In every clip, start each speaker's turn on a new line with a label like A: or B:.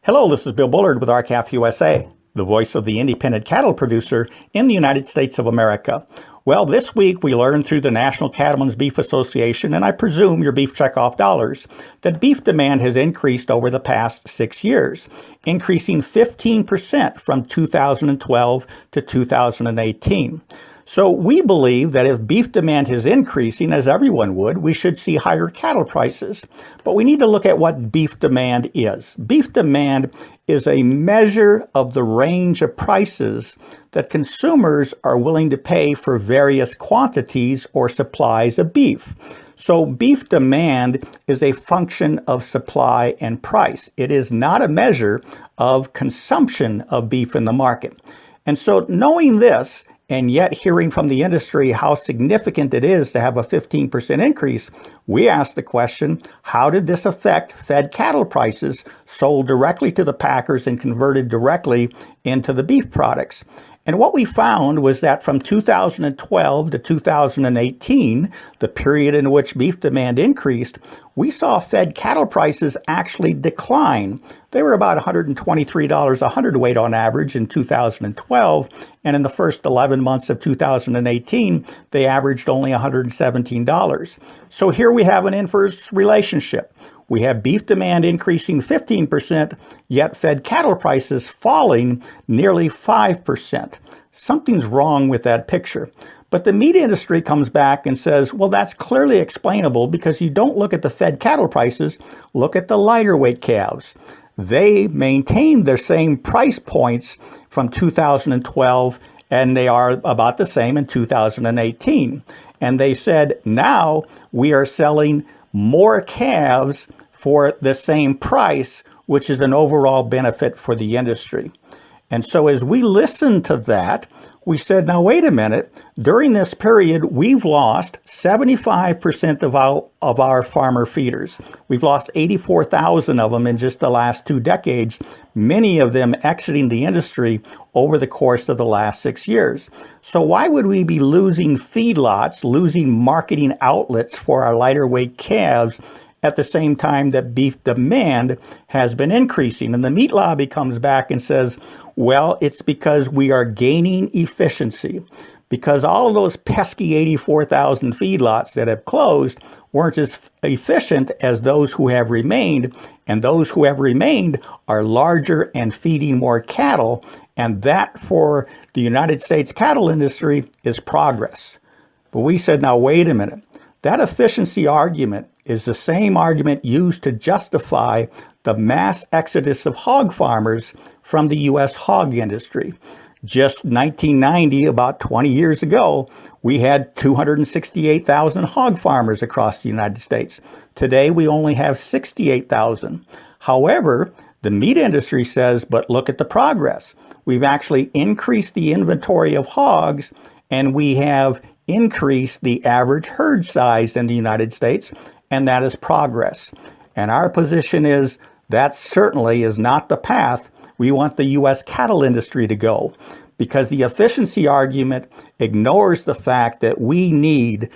A: Hello, this is Bill Bullard with RCAF USA, the voice of the independent cattle producer in the United States of America. Well, this week we learned through the National Cattlemen's Beef Association, and I presume your beef checkoff dollars, that beef demand has increased over the past 6 years, increasing 15% from 2012 to 2018. So we believe that if beef demand is increasing, as everyone would, we should see higher cattle prices. But we need to look at what beef demand is. Beef demand is a measure of the range of prices that consumers are willing to pay for various quantities or supplies of beef. So beef demand is a function of supply and price. It is not a measure of consumption of beef in the market. And so knowing this, and yet hearing from the industry how significant it is to have a 15% increase, we asked the question, how did this affect fed cattle prices sold directly to the packers and converted directly into the beef products? And what we found was that from 2012 to 2018, the period in which beef demand increased, we saw fed cattle prices actually decline. They were about $123 a hundredweight on average in 2012, and in the first 11 months of 2018, they averaged only $117. So here we have an inverse relationship. We have beef demand increasing 15%, yet fed cattle prices falling nearly 5%. Something's wrong with that picture. But the meat industry comes back and says, well, that's clearly explainable because you don't look at the fed cattle prices, look at the lighter weight calves. They maintained their same price points from 2012, and they are about the same in 2018. And they said, now we are selling more calves for the same price, which is an overall benefit for the industry. And so as we listened to that, we said, now wait a minute, during this period, we've lost 75% of our farmer feeders. We've lost 84,000 of them in just the last 2 decades, many of them exiting the industry over the course of the last 6 years. So why would we be losing feedlots, losing marketing outlets for our lighter weight calves at the same time that beef demand has been increasing? And the meat lobby comes back and says, well, it's because we are gaining efficiency, because all of those pesky 84,000 feedlots that have closed weren't as efficient as those who have remained, and those who have remained are larger and feeding more cattle, and that for the United States cattle industry is progress. But we said, now wait a minute, that efficiency argument is the same argument used to justify the mass exodus of hog farmers from the U.S. hog industry. Just 1990, about 20 years ago, we had 268,000 hog farmers across the United States. Today, we only have 68,000. However, the meat industry says, but look at the progress. We've actually increased the inventory of hogs, and we have increased the average herd size in the United States, and that is progress. And our position is that certainly is not the path we want the U.S. cattle industry to go, because the efficiency argument ignores the fact that we need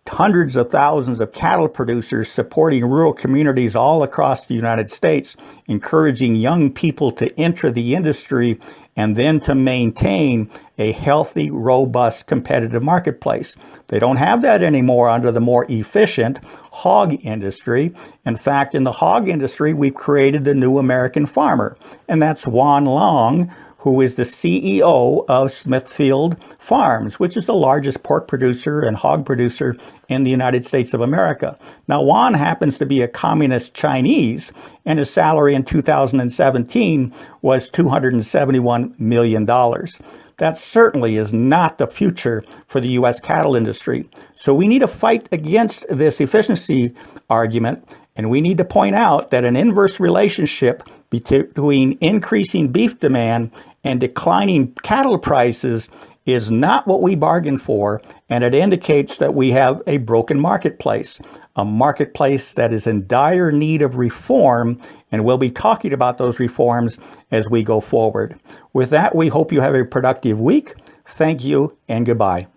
A: hundreds of thousands of cattle producers supporting rural communities all across the United States, encouraging young people to enter the industry and then to maintain a healthy, robust, competitive marketplace. They don't have that anymore under the more efficient hog industry. In fact, in the hog industry, we've created the new American farmer, and that's Juan Long, who is the CEO of Smithfield Farms, which is the largest pork producer and hog producer in the United States of America. Now, Juan happens to be a communist Chinese, and his salary in 2017 was $271 million. That certainly is not the future for the U.S. cattle industry. So we need to fight against this efficiency argument, and we need to point out that an inverse relationship between increasing beef demand and declining cattle prices is not what we bargained for, and it indicates that we have a broken marketplace, a marketplace that is in dire need of reform, and we'll be talking about those reforms as we go forward. With that, we hope you have a productive week. Thank you and goodbye.